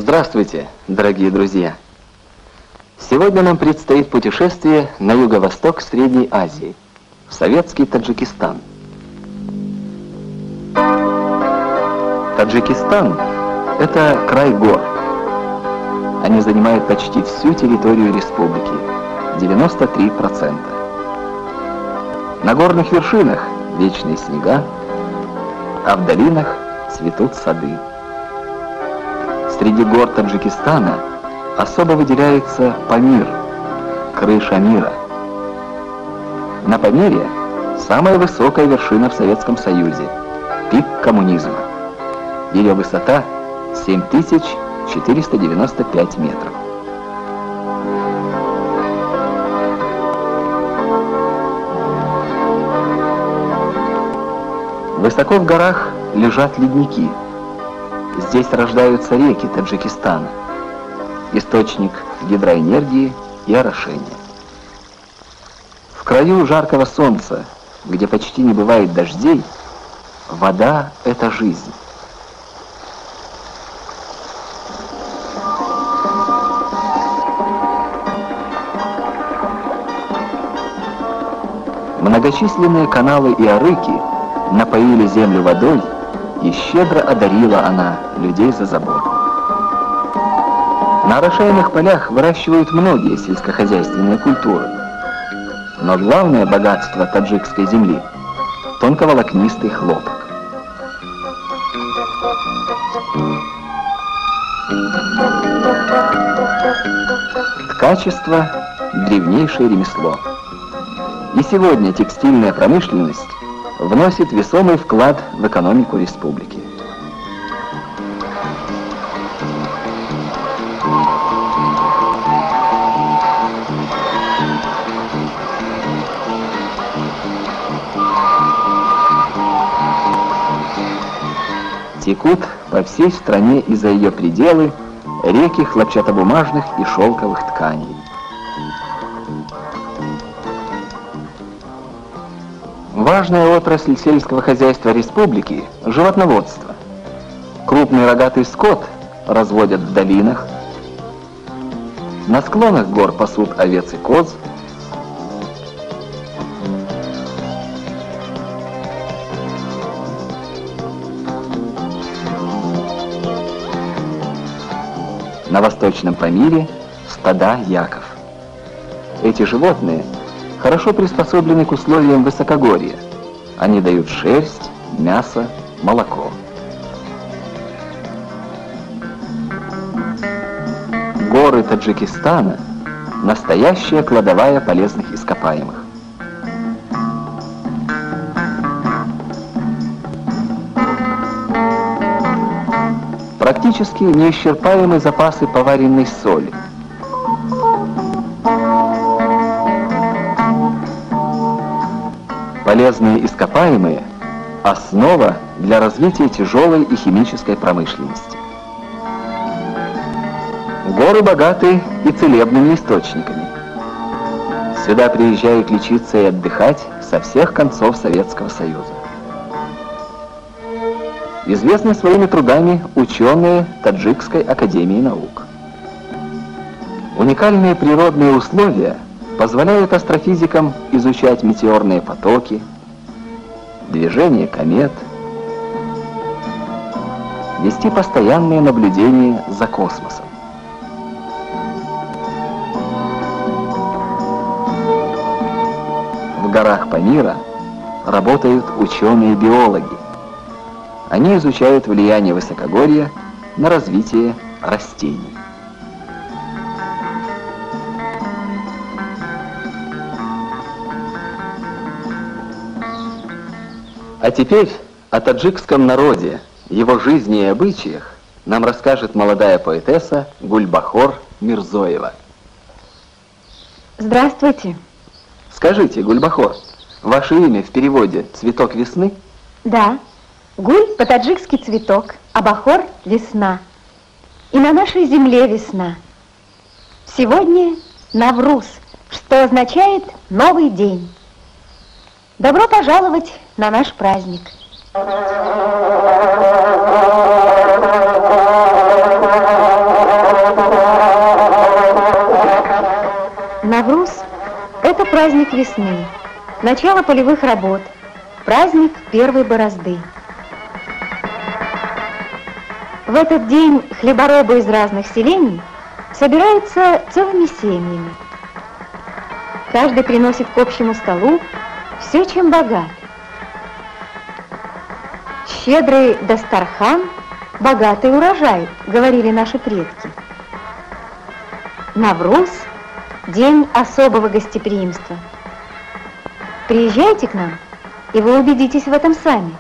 Здравствуйте, дорогие друзья! Сегодня нам предстоит путешествие на юго-восток Средней Азии, в советский Таджикистан. Таджикистан – это край гор. Они занимают почти всю территорию республики – 93%. На горных вершинах вечные снега, а в долинах цветут сады. Среди гор Таджикистана особо выделяется Памир, крыша мира. На Памире самая высокая вершина в Советском Союзе, пик коммунизма. Ее высота 7495 метров. Высоко в горах лежат ледники. Здесь рождаются реки Таджикистана, источник гидроэнергии и орошения. В краю жаркого солнца, где почти не бывает дождей, вода – это жизнь. Многочисленные каналы и арыки напоили землю водой, и щедро одарила она людей за заботу. На орошаемых полях выращивают многие сельскохозяйственные культуры. Но главное богатство таджикской земли – тонковолокнистый хлопок. Ткачество – древнейшее ремесло. И сегодня текстильная промышленность вносит весомый вклад в экономику республики. Текут по всей стране и за ее пределы реки хлопчатобумажных и шелковых тканей. Важная отрасль сельского хозяйства республики – животноводство. Крупный рогатый скот разводят в долинах, на склонах гор пасут овец и коз, на восточном Памире – стада яков. Эти животные хорошо приспособлены к условиям высокогорья. Они дают шерсть, мясо, молоко. Горы Таджикистана – настоящая кладовая полезных ископаемых. Практически неисчерпаемы запасы поваренной соли. Полезные ископаемые – основа для развития тяжелой и химической промышленности. Горы богаты и целебными источниками. Сюда приезжают лечиться и отдыхать со всех концов Советского Союза. Известны своими трудами ученые Таджикской академии наук. Уникальные природные условия позволяют астрофизикам изучать метеорные потоки, движение комет, вести постоянные наблюдения за космосом. В горах Памира работают ученые-биологи. Они изучают влияние высокогорья на развитие растений. А теперь о таджикском народе, его жизни и обычаях нам расскажет молодая поэтесса Гульбахор Мирзоева. Здравствуйте. Скажите, Гульбахор, ваше имя в переводе «цветок весны»? Да. Гуль по-таджикски цветок, а бахор – весна. И на нашей земле весна. Сегодня Навруз, что означает «новый день». Добро пожаловать на наш праздник. Навруз – это праздник весны, начало полевых работ, праздник первой борозды. В этот день хлеборобы из разных селений собираются целыми семьями. Каждый приносит к общему столу все, чем богат. «Щедрый дастархан, богатый урожай», говорили наши предки. Навруз – день особого гостеприимства. Приезжайте к нам, и вы убедитесь в этом сами.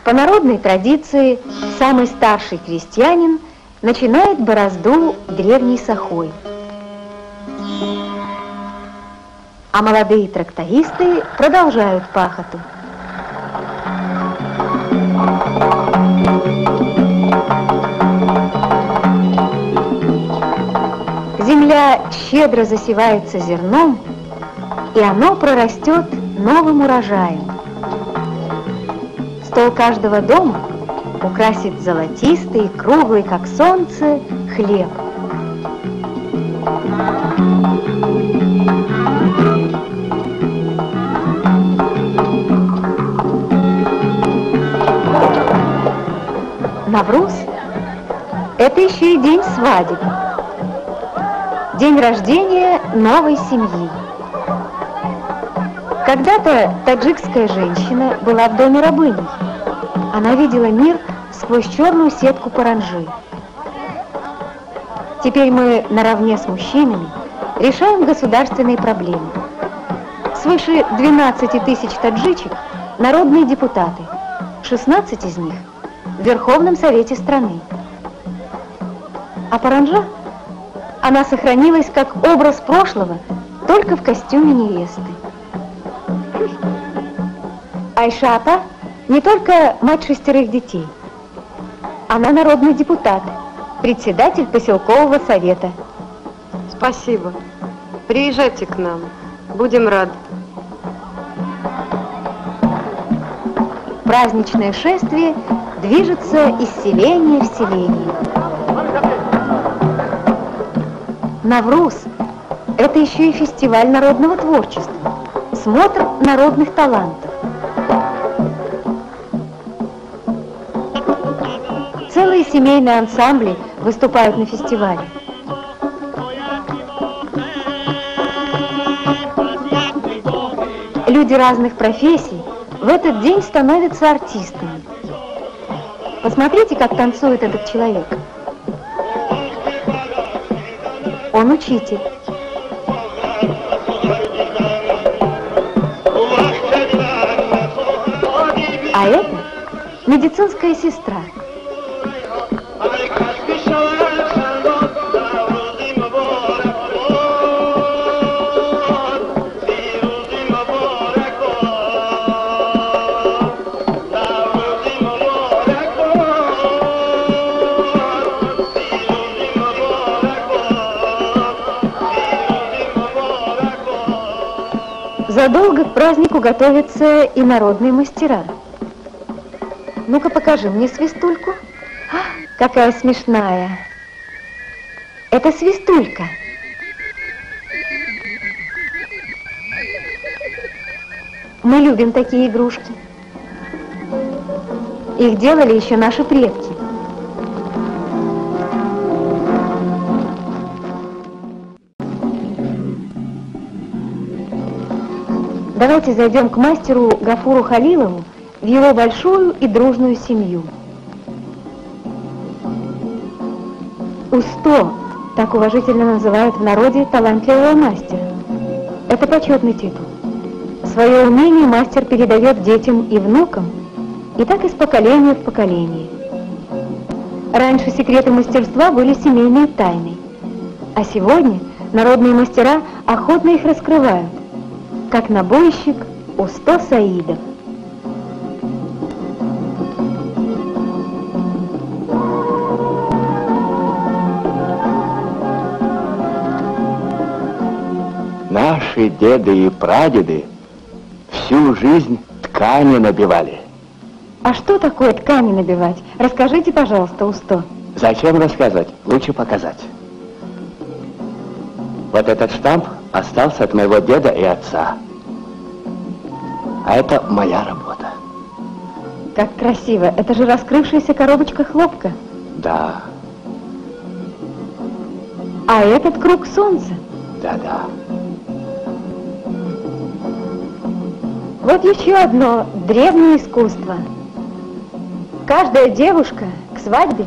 По народной традиции, самый старший крестьянин начинает борозду древней сахой. А молодые трактористы продолжают пахоту. Земля щедро засевается зерном, и оно прорастет новым урожаем. Стол каждого дома украсит золотистый, круглый, как солнце, хлеб. Навруз – это еще и день свадеб, день рождения новой семьи. Когда-то таджикская женщина была в доме рабыней. Она видела мир сквозь черную сетку паранджи. Теперь мы наравне с мужчинами решаем государственные проблемы. Свыше 12 тысяч таджичек – народные депутаты, 16 из них – в Верховном Совете страны. А паранджа, она сохранилась как образ прошлого, только в костюме невесты. Айша-апа не только мать 6 детей. Она народный депутат, председатель поселкового совета. Спасибо. Приезжайте к нам. Будем рады. Праздничное шествие движется из селения в селение. Навруз – это еще и фестиваль народного творчества, смотр народных талантов. Целые семейные ансамбли выступают на фестивале. Люди разных профессий в этот день становятся артистами. Посмотрите, как танцует этот человек. Он учитель. А это медицинская сестра. Задолго к празднику готовятся и народные мастера. Ну-ка, покажи мне свистульку. Какая смешная. Это свистулька. Мы любим такие игрушки. Их делали еще наши предки. Давайте зайдем к мастеру Гафуру Халилову в его большую и дружную семью. Усто, так уважительно называют в народе талантливого мастера. Это почетный титул. Свое умение мастер передает детям и внукам, и так из поколения в поколение. Раньше секреты мастерства были семейной тайной, а сегодня народные мастера охотно их раскрывают, как набойщик Усто Саидов. Наши деды и прадеды всю жизнь ткани набивали. А что такое ткани набивать? Расскажите, пожалуйста, Усто. Зачем рассказывать? Лучше показать. Вот этот штамп остался от моего деда и отца. А это моя работа. Как красиво. Это же раскрывшаяся коробочка хлопка. Да. А этот круг солнца. Да-да. Вот еще одно древнее искусство. Каждая девушка к свадьбе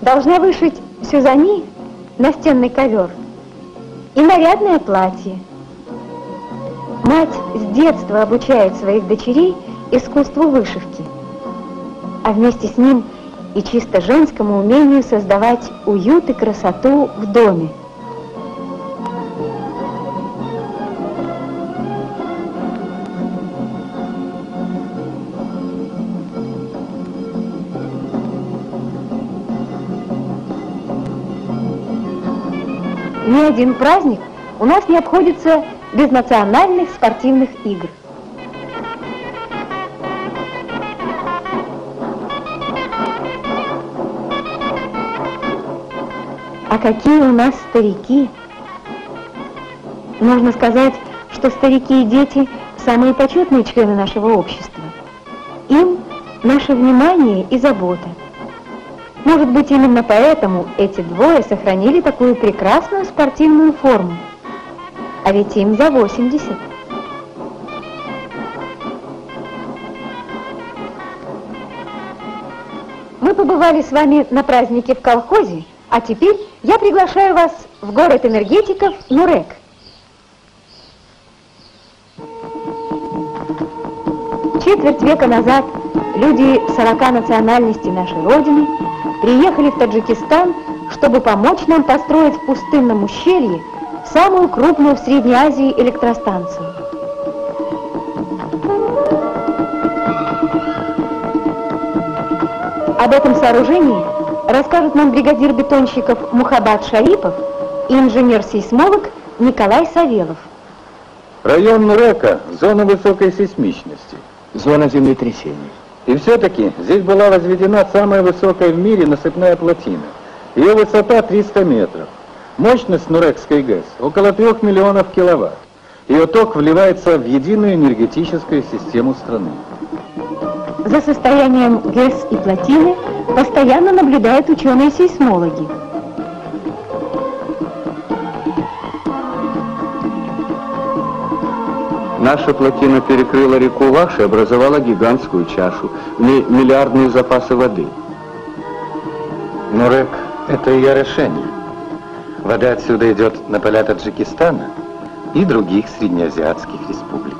должна вышить сюзани, настенный ковер, и нарядное платье. Мать с детства обучает своих дочерей искусству вышивки, а вместе с ним и чисто женскому умению создавать уют и красоту в доме. Ни один праздник у нас не обходится без национальных спортивных игр. А какие у нас старики! Нужно сказать, что старики и дети – самые почетные члены нашего общества. Им наше внимание и забота. Может быть, именно поэтому эти двое сохранили такую прекрасную спортивную форму. А ведь им за 80. Мы побывали с вами на празднике в колхозе, а теперь я приглашаю вас в город энергетиков Нурек. Четверть века назад люди 40 национальностей нашей Родины приехали в Таджикистан, чтобы помочь нам построить в пустынном ущелье самую крупную в Средней Азии электростанцию. Об этом сооружении расскажут нам бригадир бетонщиков Мухаббат Шарипов и инженер-сейсмолог Николай Савелов. Район Нурека – зона высокой сейсмичности. Зона землетрясений. И все-таки здесь была возведена самая высокая в мире насыпная плотина. Ее высота 300 метров. Мощность Нурекской ГЭС около 3 миллионов киловатт. Ее ток вливается в единую энергетическую систему страны. За состоянием ГЭС и плотины постоянно наблюдают ученые-сейсмологи. Наша плотина перекрыла реку Лакш и образовала гигантскую чашу, в ней миллиардные запасы воды. Нурек – это ее решение. Вода отсюда идет на поля Таджикистана и других среднеазиатских республик.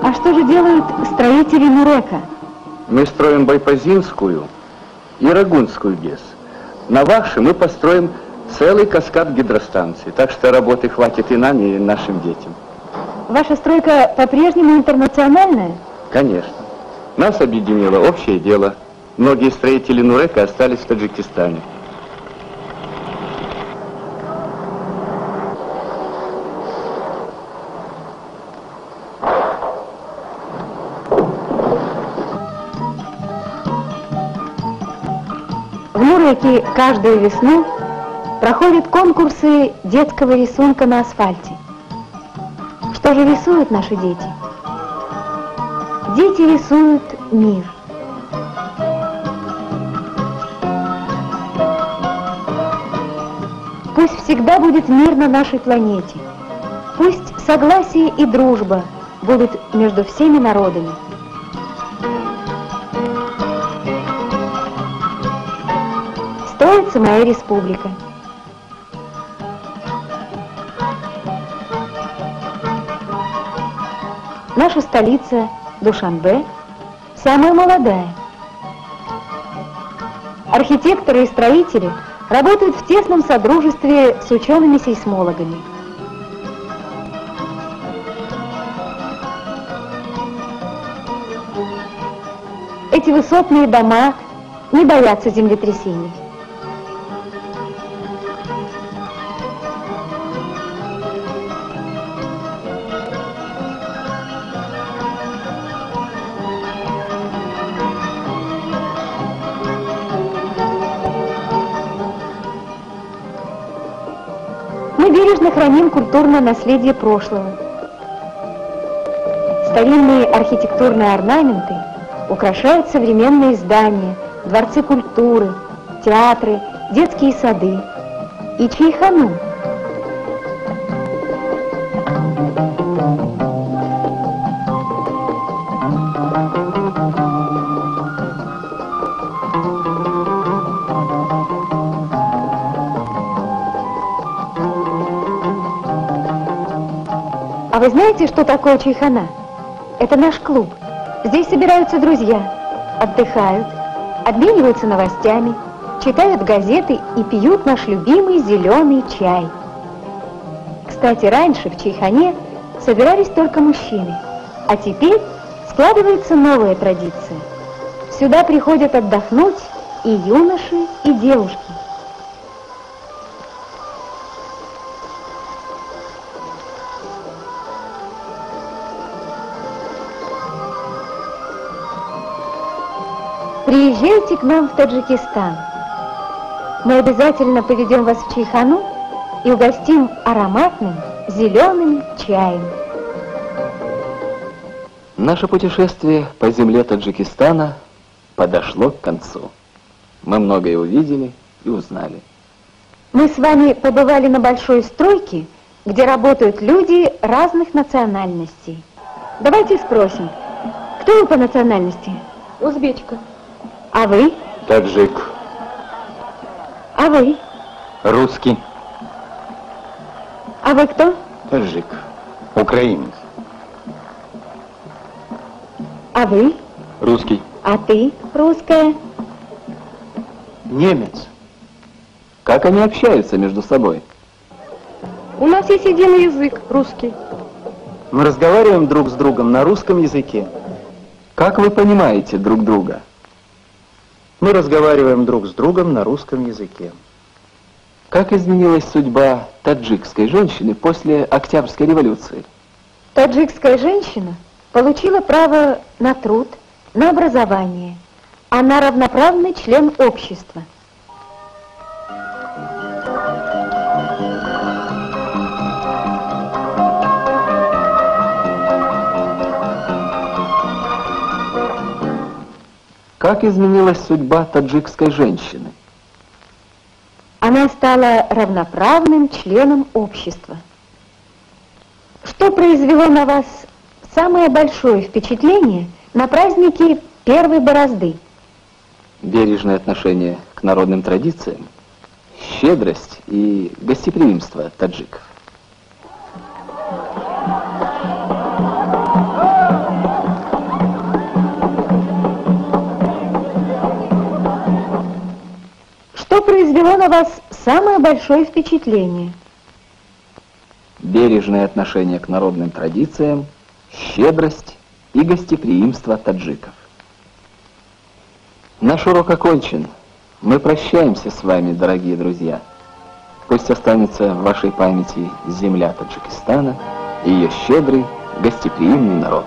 А что же делают строители Нурека? Мы строим Байпазинскую и Рагунскую ГЭС. На Лакше мы построим целый каскад гидростанций, так что работы хватит и нам, и нашим детям. Ваша стройка по-прежнему интернациональная? Конечно. Нас объединило общее дело. Многие строители Нурека остались в Таджикистане. В Нуреке каждую весну проходят конкурсы детского рисунка на асфальте. Что же рисуют наши дети? Дети рисуют мир. Пусть всегда будет мир на нашей планете. Пусть согласие и дружба будут между всеми народами. Строится моя республика. Наша столица Душанбе самая молодая. Архитекторы и строители работают в тесном содружестве с учеными-сейсмологами. Эти высотные дома не боятся землетрясений. прекрасно храним культурное наследие прошлого. Старинные архитектурные орнаменты украшают современные здания, дворцы культуры, театры, детские сады и чайхану. А вы знаете, что такое чайхана? Это наш клуб. Здесь собираются друзья, отдыхают, обмениваются новостями, читают газеты и пьют наш любимый зеленый чай. Кстати, раньше в чайхане собирались только мужчины, а теперь складывается новая традиция. Сюда приходят отдохнуть и юноши, и девушки. Приезжайте к нам в Таджикистан. Мы обязательно поведем вас в чайхану и угостим ароматным зеленым чаем. Наше путешествие по земле Таджикистана подошло к концу. Мы многое увидели и узнали. Мы с вами побывали на большой стройке, где работают люди разных национальностей. Давайте спросим, кто вы по национальности? Узбечка. А вы? Таджик. А вы? Русский. А вы кто? Таджик. Украинец. А вы? Русский. А ты, русская? Немец. Как они общаются между собой? У нас есть единый язык, русский. Мы разговариваем друг с другом на русском языке. Как вы понимаете друг друга? Мы разговариваем друг с другом на русском языке. Как изменилась судьба таджикской женщины после Октябрьской революции? Таджикская женщина получила право на труд, на образование. Она равноправный член общества. Как изменилась судьба таджикской женщины? Она стала равноправным членом общества. Что произвело на вас самое большое впечатление на празднике первой борозды? Бережное отношение к народным традициям, щедрость и гостеприимство таджиков. Что произвело на вас самое большое впечатление? Бережное отношение к народным традициям, щедрость и гостеприимство таджиков. Наш урок окончен. Мы прощаемся с вами, дорогие друзья. Пусть останется в вашей памяти земля Таджикистана и ее щедрый, гостеприимный народ.